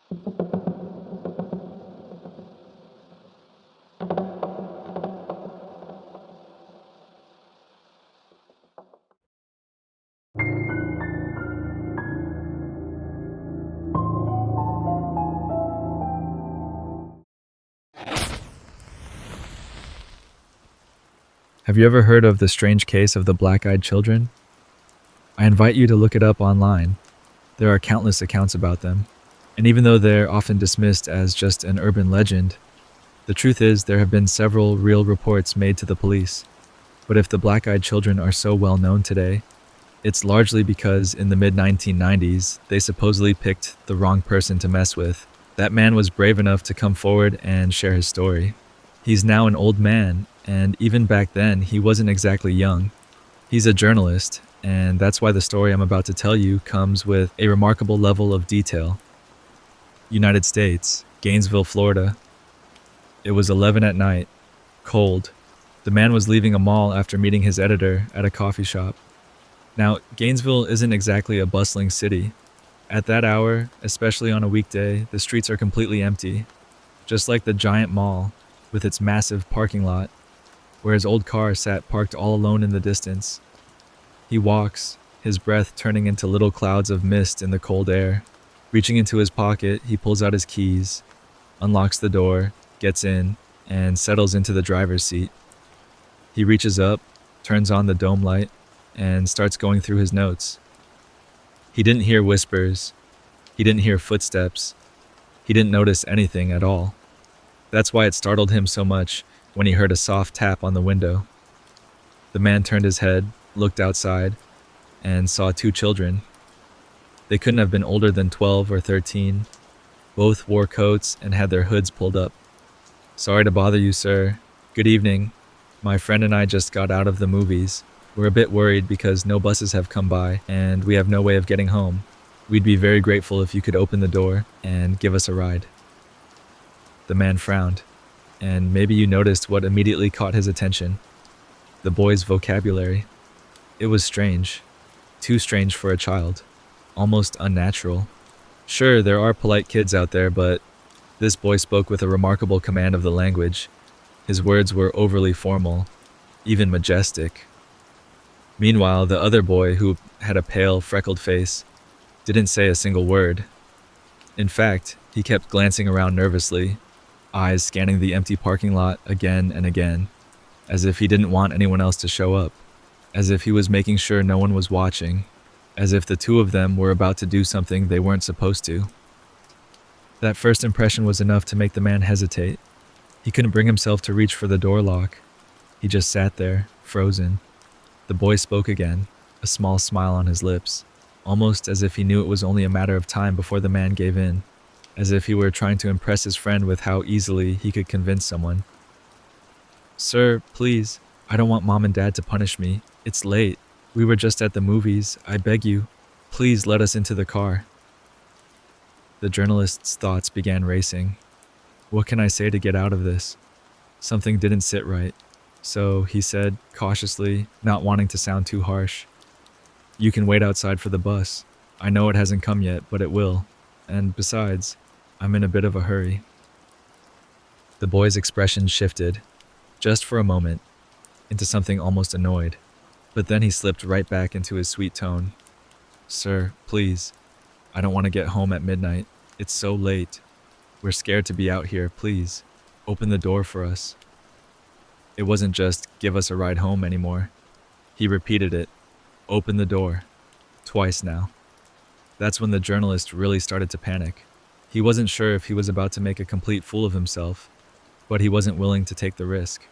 Have you ever heard of the strange case of the black-eyed children? I invite you to look it up online. There are countless accounts about them. And even though they're often dismissed as just an urban legend, the truth is there have been several real reports made to the police. But if the black-eyed children are so well known today, it's largely because in the mid-1990s, they supposedly picked the wrong person to mess with. That man was brave enough to come forward and share his story. He's now an old man, and even back then, he wasn't exactly young. He's a journalist, and that's why the story I'm about to tell you comes with a remarkable level of detail. United States, Gainesville, Florida. It was 11 at night, cold. The man was leaving a mall after meeting his editor at a coffee shop. Now, Gainesville isn't exactly a bustling city. At that hour, especially on a weekday, the streets are completely empty, just like the giant mall with its massive parking lot, where his old car sat parked all alone in the distance. He walks, his breath turning into little clouds of mist in the cold air. Reaching into his pocket, he pulls out his keys, unlocks the door, gets in, and settles into the driver's seat. He reaches up, turns on the dome light, and starts going through his notes. He didn't hear whispers. He didn't hear footsteps. He didn't notice anything at all. That's why it startled him so much when he heard a soft tap on the window. The man turned his head, looked outside, and saw two children. They couldn't have been older than 12 or 13. Both wore coats and had their hoods pulled up. "Sorry to bother you, sir. Good evening. My friend and I just got out of the movies. We're a bit worried because no buses have come by and we have no way of getting home. We'd be very grateful if you could open the door and give us a ride." The man frowned, and maybe you noticed what immediately caught his attention. The boy's vocabulary. It was strange. Too strange for a child. Almost unnatural. Sure, there are polite kids out there, but this boy spoke with a remarkable command of the language. His words were overly formal, even majestic. Meanwhile, the other boy, who had a pale, freckled face, didn't say a single word. In fact, he kept glancing around nervously, eyes scanning the empty parking lot again and again, as if he didn't want anyone else to show up, as if he was making sure no one was watching, as if the two of them were about to do something they weren't supposed to. That first impression was enough to make the man hesitate. He couldn't bring himself to reach for the door lock. He just sat there, frozen. The boy spoke again, a small smile on his lips, almost as if he knew it was only a matter of time before the man gave in, as if he were trying to impress his friend with how easily he could convince someone. "Sir, please, I don't want Mom and Dad to punish me. It's late. We were just at the movies. I beg you, please let us into the car." The journalist's thoughts began racing. What can I say to get out of this? Something didn't sit right. So he said, cautiously, not wanting to sound too harsh, "You can wait outside for the bus. I know it hasn't come yet, but it will. And besides, I'm in a bit of a hurry." The boy's expression shifted, just for a moment, into something almost annoyed. But then he slipped right back into his sweet tone. "Sir, please. I don't want to get home at midnight. It's so late. We're scared to be out here. Please, open the door for us." It wasn't just, "Give us a ride home" anymore. He repeated it. "Open the door." Twice now. That's when the journalist really started to panic. He wasn't sure if he was about to make a complete fool of himself, but he wasn't willing to take the risk.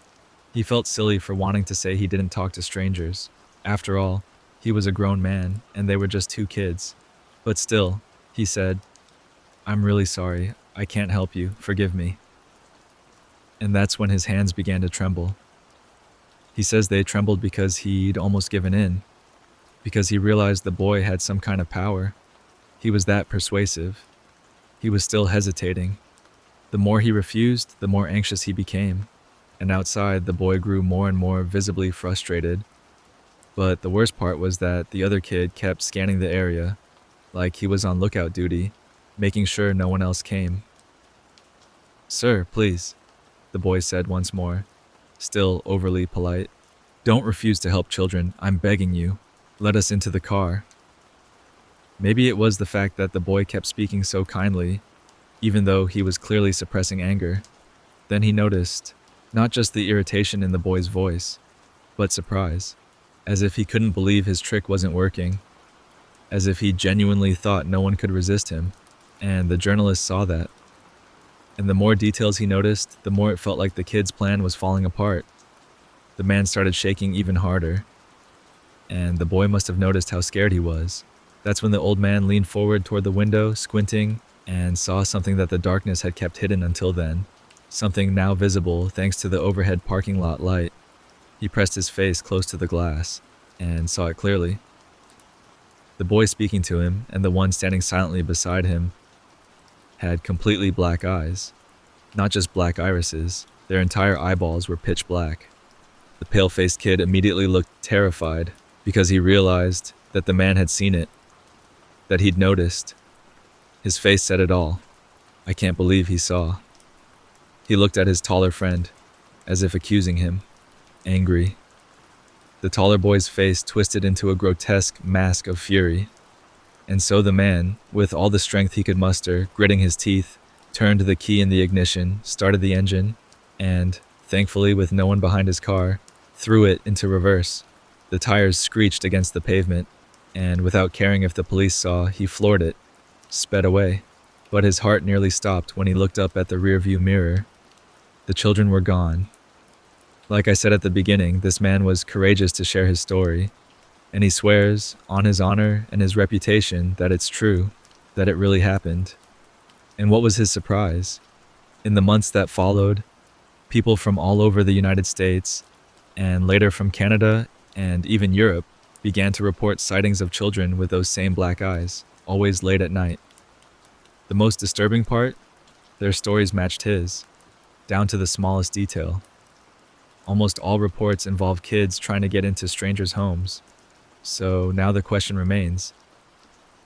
He felt silly for wanting to say he didn't talk to strangers. After all, he was a grown man, and they were just two kids. But still, he said, "I'm really sorry. I can't help you. Forgive me." And that's when his hands began to tremble. He says they trembled because he'd almost given in, because he realized the boy had some kind of power. He was that persuasive. He was still hesitating. The more he refused, the more anxious he became. And outside, the boy grew more and more visibly frustrated. But the worst part was that the other kid kept scanning the area, like he was on lookout duty, making sure no one else came. "Sir, please," the boy said once more, still overly polite. "Don't refuse to help children, I'm begging you. Let us into the car." Maybe it was the fact that the boy kept speaking so kindly, even though he was clearly suppressing anger. Then he noticed not just the irritation in the boy's voice, but surprise, as if he couldn't believe his trick wasn't working, as if he genuinely thought no one could resist him, and the journalist saw that. And the more details he noticed, the more it felt like the kid's plan was falling apart. The man started shaking even harder, and the boy must have noticed how scared he was. That's when the old man leaned forward toward the window, squinting, and saw something that the darkness had kept hidden until then. Something now visible thanks to the overhead parking lot light. He pressed his face close to the glass and saw it clearly. The boy speaking to him and the one standing silently beside him had completely black eyes. Not just black irises, their entire eyeballs were pitch black. The pale-faced kid immediately looked terrified because he realized that the man had seen it, that he'd noticed. His face said it all. I can't believe he saw. He looked at his taller friend, as if accusing him, angry. The taller boy's face twisted into a grotesque mask of fury. And so the man, with all the strength he could muster, gritting his teeth, turned the key in the ignition, started the engine, and, thankfully with no one behind his car, threw it into reverse. The tires screeched against the pavement, and without caring if the police saw, he floored it, sped away. But his heart nearly stopped when he looked up at the rearview mirror. The children were gone. Like I said at the beginning, this man was courageous to share his story, and he swears, on his honor and his reputation, that it's true, that it really happened. And what was his surprise? In the months that followed, people from all over the United States, and later from Canada and even Europe, began to report sightings of children with those same black eyes, always late at night. The most disturbing part? Their stories matched his, down to the smallest detail. Almost all reports involve kids trying to get into strangers' homes. So now the question remains.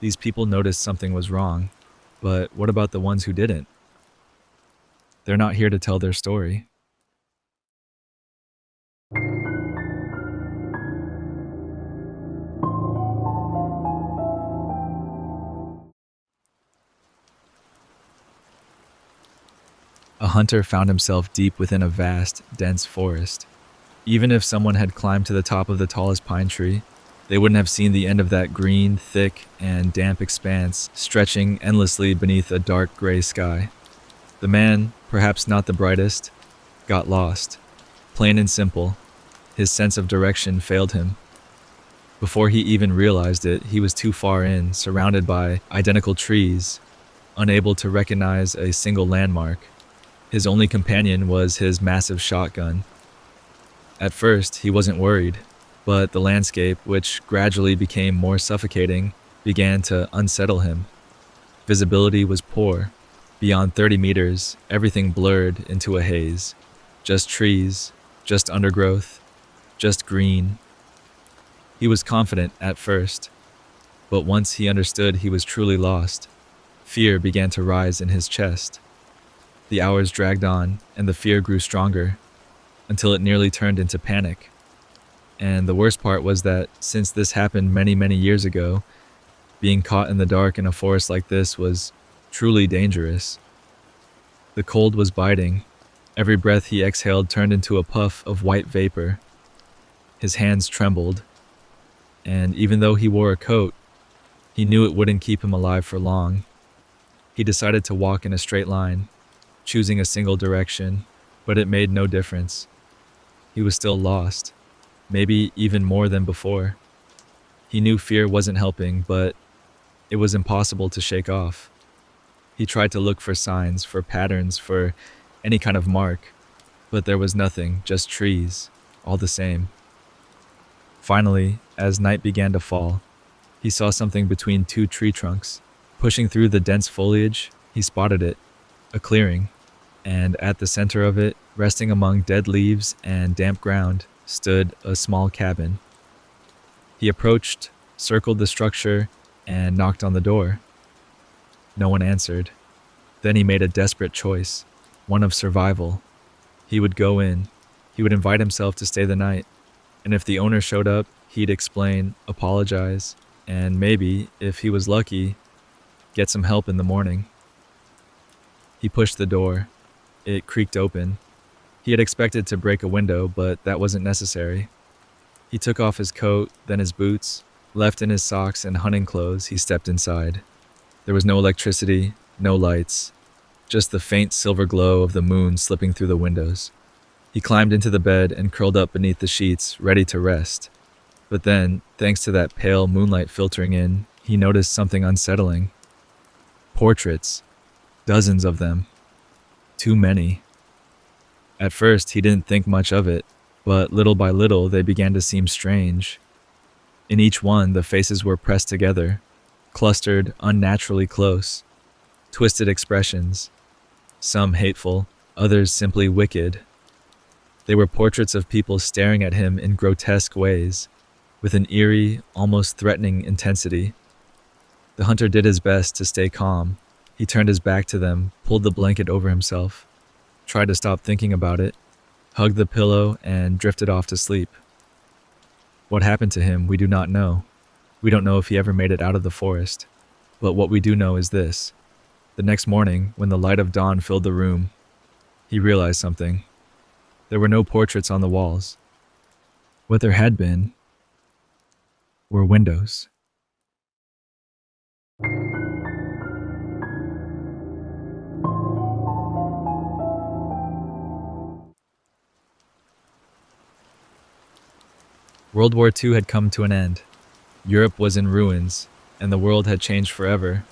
These people noticed something was wrong, but what about the ones who didn't? They're not here to tell their story. A hunter found himself deep within a vast, dense forest. Even if someone had climbed to the top of the tallest pine tree, they wouldn't have seen the end of that green, thick, and damp expanse stretching endlessly beneath a dark gray sky. The man, perhaps not the brightest, got lost. Plain and simple, his sense of direction failed him. Before he even realized it, he was too far in, surrounded by identical trees, unable to recognize a single landmark. His only companion was his massive shotgun. At first, he wasn't worried, but the landscape, which gradually became more suffocating, began to unsettle him. Visibility was poor. Beyond 30 meters, everything blurred into a haze. Just trees, just undergrowth, just green. He was confident at first, but once he understood he was truly lost, fear began to rise in his chest. The hours dragged on, and the fear grew stronger, until it nearly turned into panic. And the worst part was that, since this happened many, many years ago, being caught in the dark in a forest like this was truly dangerous. The cold was biting. Every breath he exhaled turned into a puff of white vapor. His hands trembled, and even though he wore a coat, he knew it wouldn't keep him alive for long. He decided to walk in a straight line, choosing a single direction, but it made no difference. He was still lost, maybe even more than before. He knew fear wasn't helping, but it was impossible to shake off. He tried to look for signs, for patterns, for any kind of mark, but there was nothing, just trees, all the same. Finally, as night began to fall, he saw something between two tree trunks. Pushing through the dense foliage, he spotted it, a clearing. And at the center of it, resting among dead leaves and damp ground, stood a small cabin. He approached, circled the structure, and knocked on the door. No one answered. Then he made a desperate choice, one of survival. He would go in. He would invite himself to stay the night. And if the owner showed up, he'd explain, apologize, and maybe, if he was lucky, get some help in the morning. He pushed the door. It creaked open. He had expected to break a window, but that wasn't necessary. He took off his coat, then his boots. Left in his socks and hunting clothes, he stepped inside. There was no electricity, no lights, just the faint silver glow of the moon slipping through the windows. He climbed into the bed and curled up beneath the sheets, ready to rest. But then, thanks to that pale moonlight filtering in, he noticed something unsettling. Portraits. Dozens of them. Too many. At first, he didn't think much of it, but little by little, they began to seem strange. In each one, the faces were pressed together, clustered unnaturally close. Twisted expressions. Some hateful, others simply wicked. They were portraits of people staring at him in grotesque ways, with an eerie, almost threatening intensity. The hunter did his best to stay calm. He turned his back to them, pulled the blanket over himself, tried to stop thinking about it, hugged the pillow, and drifted off to sleep. What happened to him, we do not know. We don't know if he ever made it out of the forest. But what we do know is this. The next morning, when the light of dawn filled the room, he realized something. There were no portraits on the walls. What there had been were windows. World War II had come to an end. Europe was in ruins, and the world had changed forever.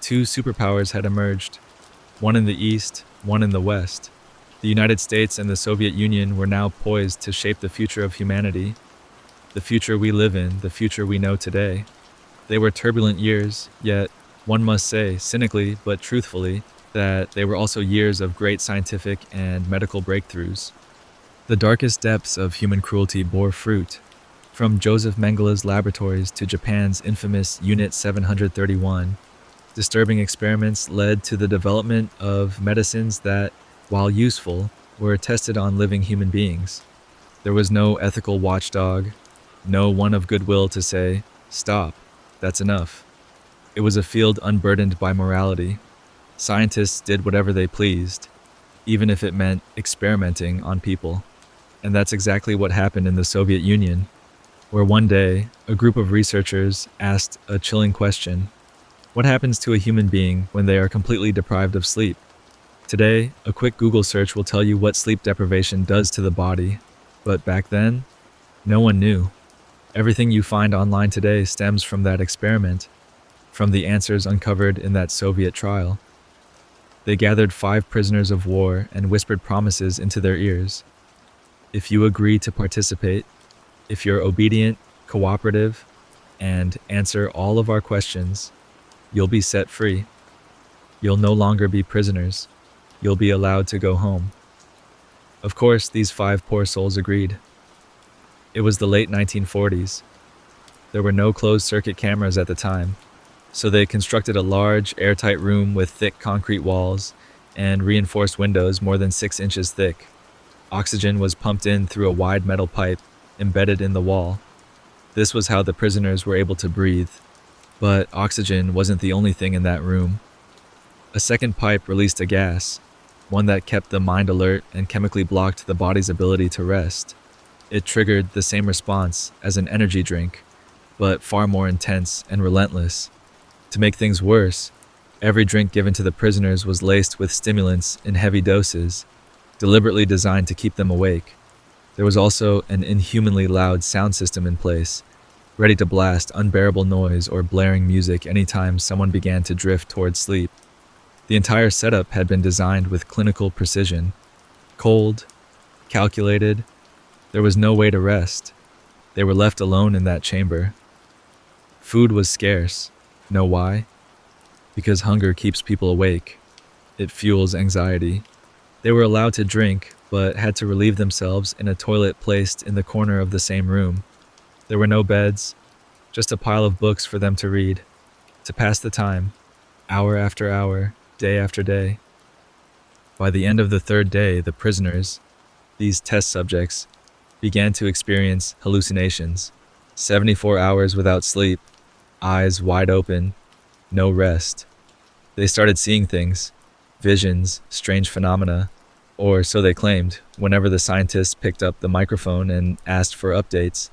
Two superpowers had emerged, one in the East, one in the West. The United States and the Soviet Union were now poised to shape the future of humanity, the future we live in, the future we know today. They were turbulent years, yet one must say, cynically but truthfully, that they were also years of great scientific and medical breakthroughs. The darkest depths of human cruelty bore fruit, from Joseph Mengele's laboratories to Japan's infamous Unit 731. Disturbing experiments led to the development of medicines that, while useful, were tested on living human beings. There was no ethical watchdog, no one of goodwill to say, "Stop, that's enough." It was a field unburdened by morality. Scientists did whatever they pleased, even if it meant experimenting on people. And that's exactly what happened in the Soviet Union, where one day, a group of researchers asked a chilling question. What happens to a human being when they are completely deprived of sleep? Today, a quick Google search will tell you what sleep deprivation does to the body. But back then, no one knew. Everything you find online today stems from that experiment, from the answers uncovered in that Soviet trial. They gathered 5 prisoners of war and whispered promises into their ears. If you agree to participate, if you're obedient, cooperative, and answer all of our questions, you'll be set free. You'll no longer be prisoners. You'll be allowed to go home. Of course, these 5 poor souls agreed. It was the late 1940s. There were no closed-circuit cameras at the time, so they constructed a large, airtight room with thick concrete walls and reinforced windows more than 6 inches thick. Oxygen was pumped in through a wide metal pipe embedded in the wall. This was how the prisoners were able to breathe. But oxygen wasn't the only thing in that room. A second pipe released a gas, one that kept the mind alert and chemically blocked the body's ability to rest. It triggered the same response as an energy drink, but far more intense and relentless. To make things worse, every drink given to the prisoners was laced with stimulants in heavy doses, deliberately designed to keep them awake. There was also an inhumanly loud sound system in place, ready to blast unbearable noise or blaring music anytime someone began to drift towards sleep. The entire setup had been designed with clinical precision. Cold, calculated, there was no way to rest. They were left alone in that chamber. Food was scarce. Know why? Because hunger keeps people awake. It fuels anxiety. They were allowed to drink, but had to relieve themselves in a toilet placed in the corner of the same room. There were no beds, just a pile of books for them to read, to pass the time. hour after hour, day after day. By the end of the third day, the prisoners, these test subjects, began to experience hallucinations. 74 hours without sleep, eyes wide open, no rest. They started seeing things, visions, strange phenomena, or so they claimed, whenever the scientists picked up the microphone and asked for updates.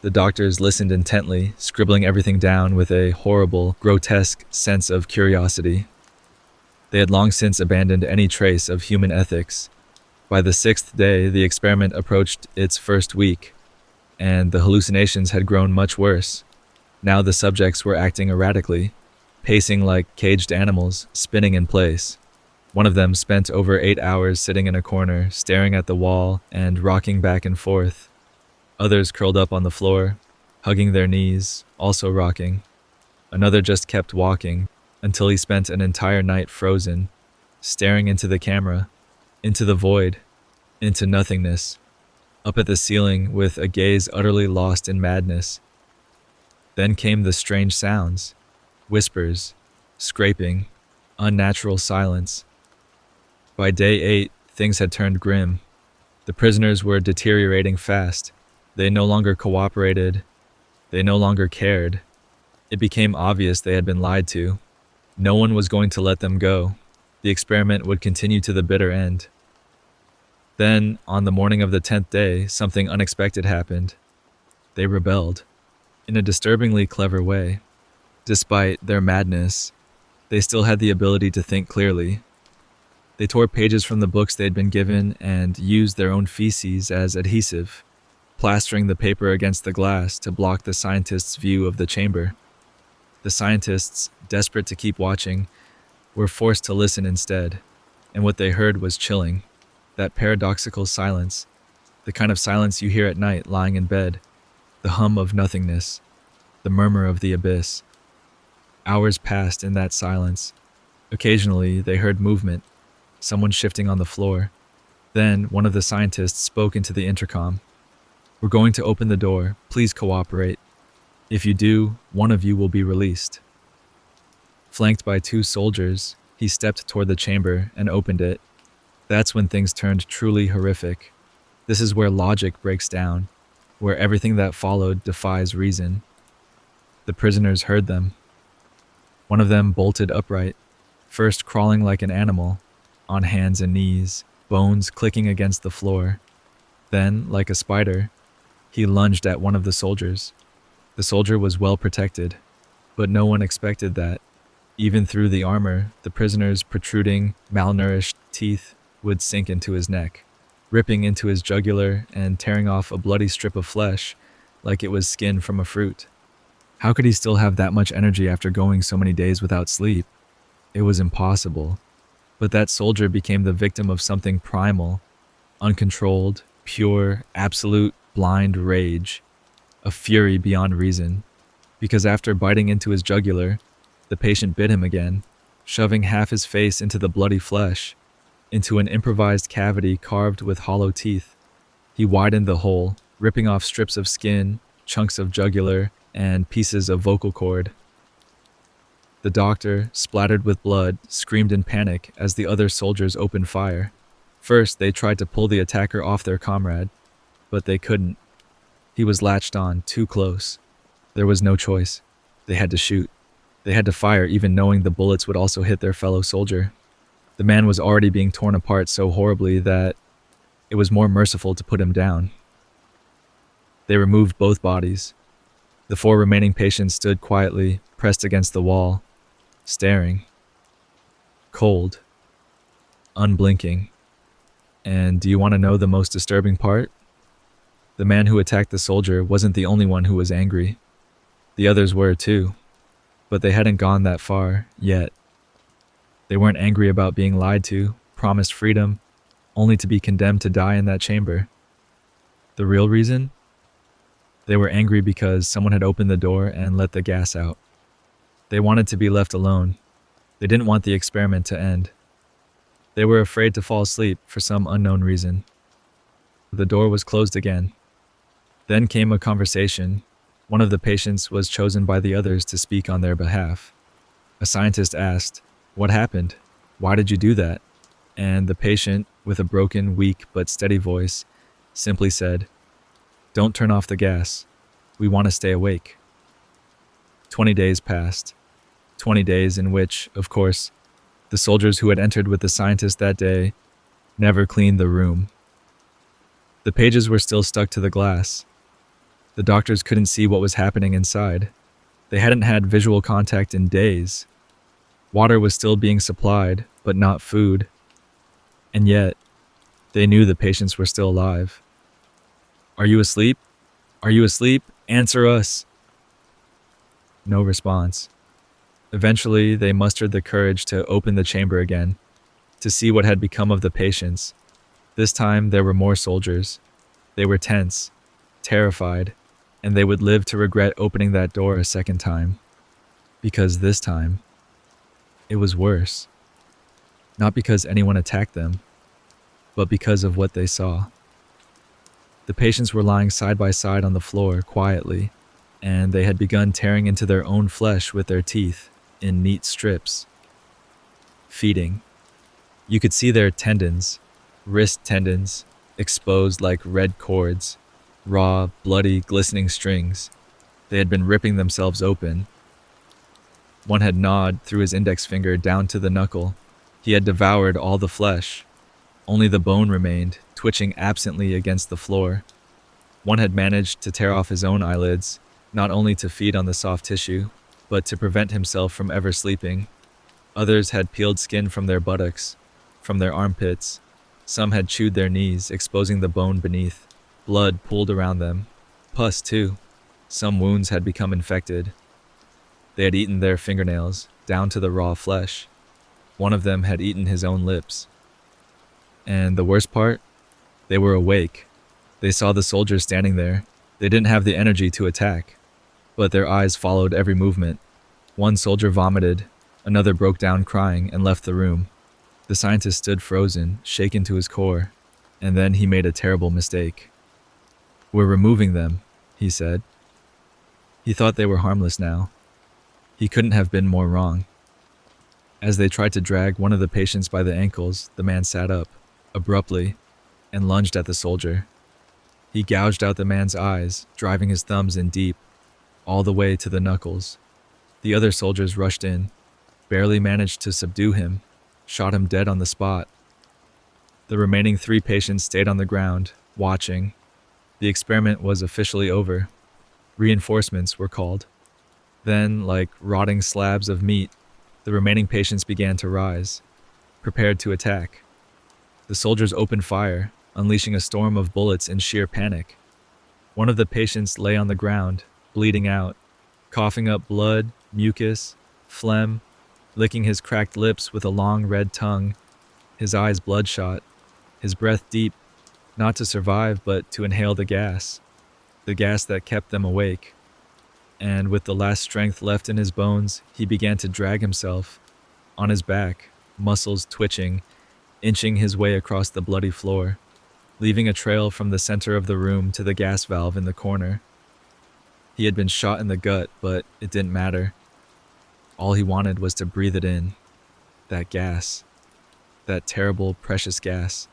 The doctors listened intently, scribbling everything down with a horrible, grotesque sense of curiosity. They had long since abandoned any trace of human ethics. By the sixth day, the experiment approached its first week, and the hallucinations had grown much worse. Now the subjects were acting erratically, pacing like caged animals, spinning in place. One of them spent over 8 hours sitting in a corner, staring at the wall and rocking back and forth. Others curled up on the floor, hugging their knees, also rocking. Another just kept walking until he spent an entire night frozen, staring into the camera, into the void, into nothingness, up at the ceiling with a gaze utterly lost in madness. Then came the strange sounds, whispers, scraping, unnatural silence. By day 8, things had turned grim. The prisoners were deteriorating fast. They no longer cooperated. They no longer cared. It became obvious they had been lied to. No one was going to let them go. The experiment would continue to the bitter end. Then, on the morning of the 10th day, something unexpected happened. They rebelled, in a disturbingly clever way. Despite their madness, they still had the ability to think clearly. They tore pages from the books they'd been given and used their own feces as adhesive, plastering the paper against the glass to block the scientists' view of the chamber. The scientists, desperate to keep watching, were forced to listen instead, and what they heard was chilling. That paradoxical silence, the kind of silence you hear at night lying in bed, the hum of nothingness, the murmur of the abyss. Hours passed in that silence. Occasionally, they heard movement, someone shifting on the floor. Then, one of the scientists spoke into the intercom. "We're going to open the door. Please cooperate. If you do, one of you will be released." Flanked by 2 soldiers, he stepped toward the chamber and opened it. That's when things turned truly horrific. This is where logic breaks down, where everything that followed defies reason. The prisoners heard them. One of them bolted upright, first crawling like an animal, on hands and knees, bones clicking against the floor. Then, like a spider, he lunged at one of the soldiers. The soldier was well protected, but no one expected that. Even through the armor, the prisoner's protruding, malnourished teeth would sink into his neck, ripping into his jugular and tearing off a bloody strip of flesh like it was skin from a fruit. How could he still have that much energy after going so many days without sleep? It was impossible. But that soldier became the victim of something primal, uncontrolled, pure, absolute, blind rage, a fury beyond reason. Because after biting into his jugular, the patient bit him again, shoving half his face into the bloody flesh, into an improvised cavity carved with hollow teeth. He widened the hole, ripping off strips of skin, chunks of jugular, and pieces of vocal cord. The doctor, splattered with blood, screamed in panic as the other soldiers opened fire. First, they tried to pull the attacker off their comrade, but they couldn't. He was latched on, too close. There was no choice. They had to shoot. They had to fire even knowing the bullets would also hit their fellow soldier. The man was already being torn apart so horribly that it was more merciful to put him down. They removed both bodies. The 4 remaining patients stood quietly, pressed against the wall, staring. Cold. Unblinking. And do you want to know the most disturbing part? The man who attacked the soldier wasn't the only one who was angry. The others were too. But they hadn't gone that far, yet. They weren't angry about being lied to, promised freedom, only to be condemned to die in that chamber. The real reason? They were angry because someone had opened the door and let the gas out. They wanted to be left alone. They didn't want the experiment to end. They were afraid to fall asleep for some unknown reason. The door was closed again. Then came a conversation. One of the patients was chosen by the others to speak on their behalf. A scientist asked, "What happened? Why did you do that?" And the patient, with a broken, weak, but steady voice, simply said, "Don't turn off the gas. We want to stay awake." 20 days passed. 20 days in which, of course, the soldiers who had entered with the scientist that day never cleaned the room. The pages were still stuck to the glass. The doctors couldn't see what was happening inside. They hadn't had visual contact in days. Water was still being supplied, but not food. And yet, they knew the patients were still alive. "Are you asleep? Are you asleep? Answer us!" No response. Eventually, they mustered the courage to open the chamber again, to see what had become of the patients. This time, there were more soldiers. They were tense, terrified, and they would live to regret opening that door a second time. Because this time, it was worse. Not because anyone attacked them, but because of what they saw. The patients were lying side by side on the floor quietly, and they had begun tearing into their own flesh with their teeth in neat strips. Feeding. You could see their tendons, wrist tendons, exposed like red cords, raw, bloody, glistening strings. They had been ripping themselves open. One had gnawed through his index finger down to the knuckle. He had devoured all the flesh. Only the bone remained, twitching absently against the floor. One had managed to tear off his own eyelids, not only to feed on the soft tissue, but to prevent himself from ever sleeping. Others had peeled skin from their buttocks, from their armpits. Some had chewed their knees, exposing the bone beneath. Blood pooled around them. Pus, too. Some wounds had become infected. They had eaten their fingernails, down to the raw flesh. One of them had eaten his own lips. And the worst part? They were awake. They saw the soldiers standing there. They didn't have the energy to attack, but their eyes followed every movement. One soldier vomited, another broke down crying and left the room. The scientist stood frozen, shaken to his core, and then he made a terrible mistake. "We're removing them," he said. He thought they were harmless now. He couldn't have been more wrong. As they tried to drag one of the patients by the ankles, the man sat up, abruptly, and lunged at the soldier. He gouged out the man's eyes, driving his thumbs in deep, all the way to the knuckles. The other soldiers rushed in, barely managed to subdue him, shot him dead on the spot. The remaining 3 patients stayed on the ground, watching. The experiment was officially over. Reinforcements were called. Then, like rotting slabs of meat, the remaining patients began to rise, prepared to attack. The soldiers opened fire, unleashing a storm of bullets in sheer panic. One of the patients lay on the ground, bleeding out, coughing up blood, mucus, phlegm, licking his cracked lips with a long red tongue, his eyes bloodshot, his breath deep, not to survive but to inhale the gas that kept them awake. And with the last strength left in his bones, he began to drag himself, on his back, muscles twitching, inching his way across the bloody floor, leaving a trail from the center of the room to the gas valve in the corner. He had been shot in the gut, but it didn't matter. All he wanted was to breathe it in. That gas. That terrible, precious gas.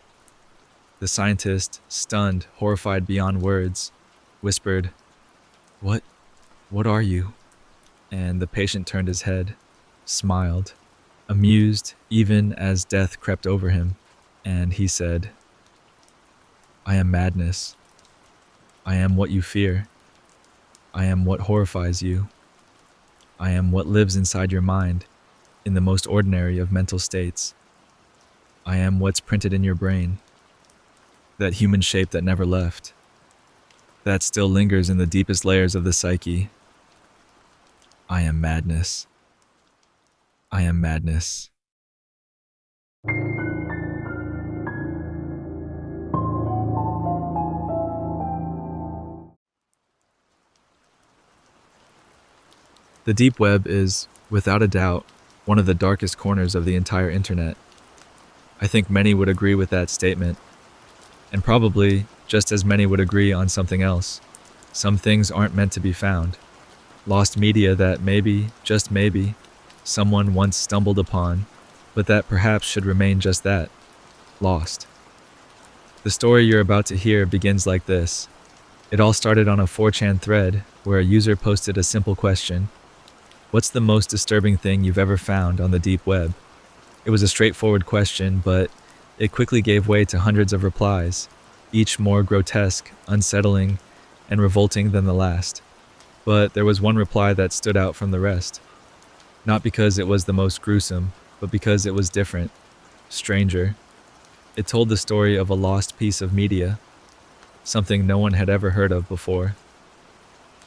The scientist, stunned, horrified beyond words, whispered, What are you?" And the patient turned his head, smiled, amused even as death crept over him, and he said, "I am madness. I am what you fear. I am what horrifies you. I am what lives inside your mind, in the most ordinary of mental states. I am what's printed in your brain. That human shape that never left. That still lingers in the deepest layers of the psyche. I am madness. I am madness." The deep web is, without a doubt, one of the darkest corners of the entire internet. I think many would agree with that statement, and probably just as many would agree on something else. Some things aren't meant to be found. Lost media that maybe, just maybe, someone once stumbled upon, but that perhaps should remain just that, lost. The story you're about to hear begins like this. It all started on a 4chan thread where a user posted a simple question: what's the most disturbing thing you've ever found on the deep web? It was a straightforward question, but it quickly gave way to hundreds of replies, each more grotesque, unsettling, and revolting than the last. But there was one reply that stood out from the rest. Not because it was the most gruesome, but because it was different, stranger. It told the story of a lost piece of media, something no one had ever heard of before.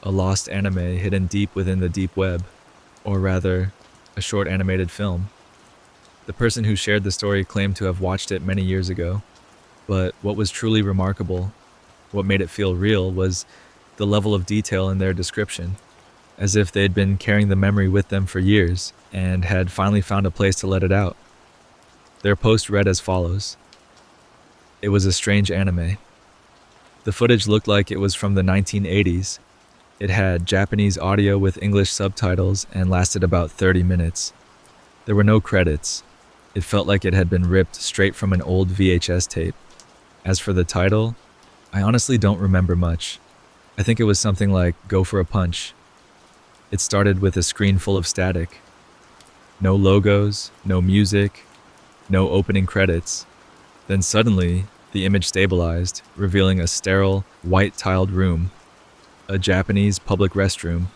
A lost anime hidden deep within the deep web, or rather, a short animated film. The person who shared the story claimed to have watched it many years ago, but what was truly remarkable, what made it feel real, was the level of detail in their description, as if they'd been carrying the memory with them for years and had finally found a place to let it out. Their post read as follows: it was a strange anime. The footage looked like it was from the 1980s. It had Japanese audio with English subtitles and lasted about 30 minutes. There were no credits. It felt like it had been ripped straight from an old VHS tape. As for the title, I honestly don't remember much. I think it was something like Go for a Punch. It started with a screen full of static. No logos, no music, no opening credits. Then suddenly, the image stabilized, revealing a sterile, white-tiled room, a Japanese public restroom.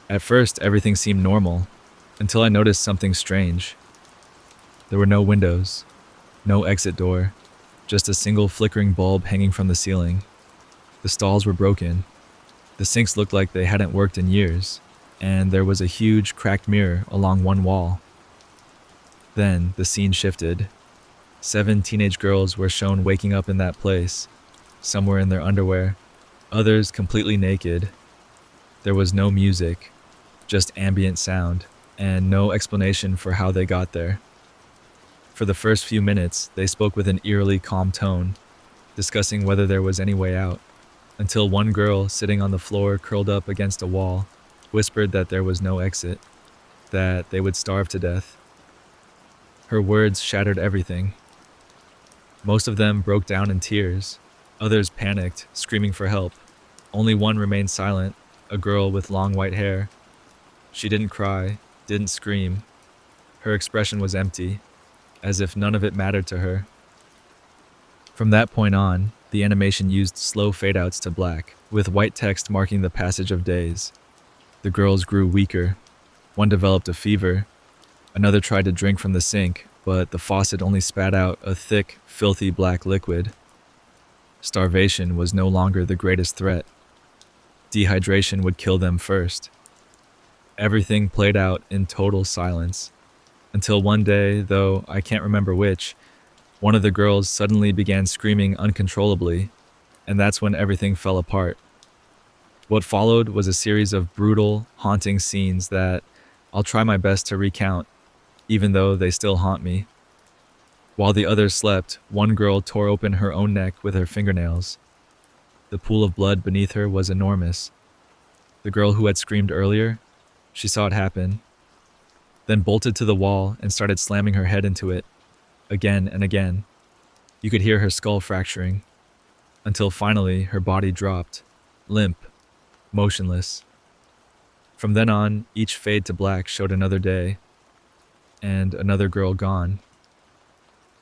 At first, everything seemed normal, until I noticed something strange. There were no windows, no exit door, just a single flickering bulb hanging from the ceiling. The stalls were broken. The sinks looked like they hadn't worked in years, and there was a huge, cracked mirror along one wall. Then the scene shifted. 7 teenage girls were shown waking up in that place. Some were in their underwear, others completely naked. There was no music, just ambient sound, and no explanation for how they got there. For the first few minutes, they spoke with an eerily calm tone, discussing whether there was any way out, until one girl, sitting on the floor curled up against a wall, whispered that there was no exit, that they would starve to death. Her words shattered everything. Most of them broke down in tears. Others panicked, screaming for help. Only one remained silent, a girl with long white hair. She didn't cry, didn't scream. Her expression was empty, as if none of it mattered to her. From that point on, the animation used slow fade-outs to black, with white text marking the passage of days. The girls grew weaker. One developed a fever. Another tried to drink from the sink, but the faucet only spat out a thick, filthy black liquid. Starvation was no longer the greatest threat. Dehydration would kill them first. Everything played out in total silence. Until one day, though I can't remember which, one of the girls suddenly began screaming uncontrollably, and that's when everything fell apart. What followed was a series of brutal, haunting scenes that I'll try my best to recount, even though they still haunt me. While the others slept, one girl tore open her own neck with her fingernails. The pool of blood beneath her was enormous. The girl who had screamed earlier, she saw it happen, then bolted to the wall and started slamming her head into it, again and again. You could hear her skull fracturing, until finally her body dropped, limp, motionless. From then on, each fade to black showed another day, and another girl gone.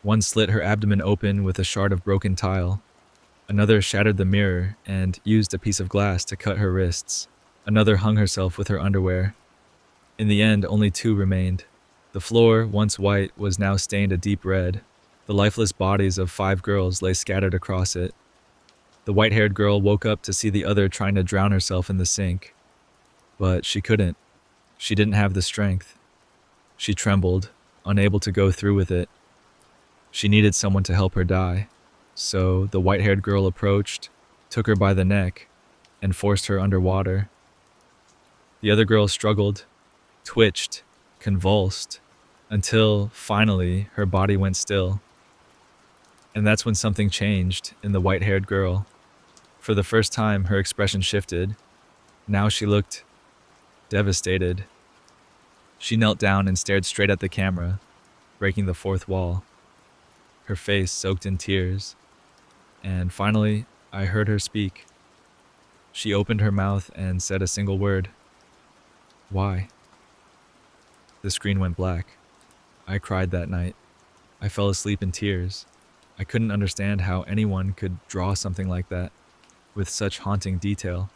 One slit her abdomen open with a shard of broken tile. Another shattered the mirror and used a piece of glass to cut her wrists. Another hung herself with her underwear. In the end, only 2 remained. The floor, once white, was now stained a deep red. The lifeless bodies of 5 girls lay scattered across it. The white-haired girl woke up to see the other trying to drown herself in the sink. But she couldn't. She didn't have the strength. She trembled, unable to go through with it. She needed someone to help her die. So the white-haired girl approached, took her by the neck, and forced her underwater. The other girl struggled, twitched, convulsed, until, finally, her body went still. And that's when something changed in the white-haired girl. For the first time, her expression shifted. Now she looked devastated. She knelt down and stared straight at the camera, breaking the fourth wall, her face soaked in tears. And finally, I heard her speak. She opened her mouth and said a single word. Why? The screen went black. I cried that night. I fell asleep in tears. I couldn't understand how anyone could draw something like that with such haunting detail.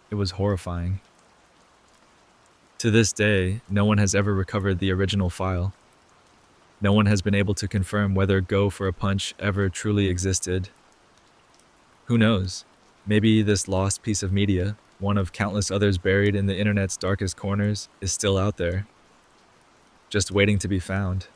It was horrifying. To this day, no one has ever recovered the original file. No one has been able to confirm whether Go for a Punch ever truly existed. Who knows? Maybe this lost piece of media, one of countless others buried in the internet's darkest corners, is still out there, just waiting to be found.